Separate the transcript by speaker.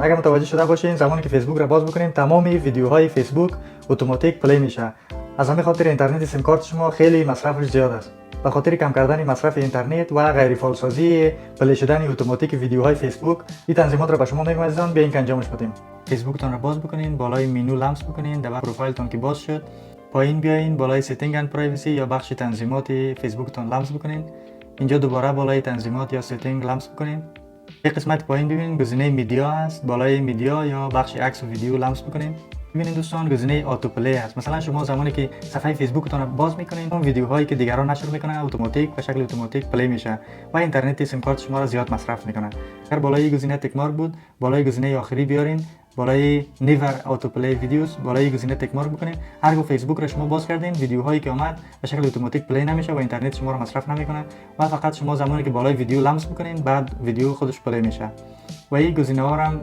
Speaker 1: اگر متوجه شده باشین زمانی که فیسبوک را باز بکنین تمام ویدیوهای فیسبوک اتوماتیک پلی میشه. از همین خاطر اینترنت سیم کارت شما خیلی مصرفش زیاد است. به خاطر کم کردن مصرف اینترنت و غیر فعالسازی پلی شدن اتوماتیک ویدیوهای فیسبوک این تنظیمات را به شما میگم عزیزان بیاین که انجامش بدیم. فیسبوکتون را باز بکنین، بالای مینو لمس بکنین، در پروفایلتون که باز شد پایین بیاین بالای سیتینگ اند پرایوسی یا بخش تنظیمات فیسبوکتون لمس بکنین. اینجا دوباره بالای تنظیمات یا سیتینگ لمس بکنین. یک قسمت پایین ببینید گزینه میدیا است، بالای میدیا یا بخش عکس و ویدیو لمس بکنین. ببینید دوستان گزینه آتو پلی هست. مثلا شما زمانی که صفحه فیسبوکتون رو باز میکنین اون ویدیوهایی که دیگران نشر میکنن اتوماتیک به شکل اتوماتیک پلی میشه و اینترنت سیم کارت شما را زیاد مصرف میکنه. اگر بالای گزینه تک مارک بود بالای گزینه آخری بیارین، بالای نیور آتو پلی ویدیوز بالای گزینه تک مارک بکنین. هرگاه فیسبوک رو شما باز کردین ویدیوهایی که اومد به شکل اتوماتیک پلی نمیشه و اینترنت شما رو مصرف نمیکنه و فقط شما زمانی که بالای ویدیو لمس بکنین بعد ویدیو خودش پلی میشه. و این گزینه ها رو هم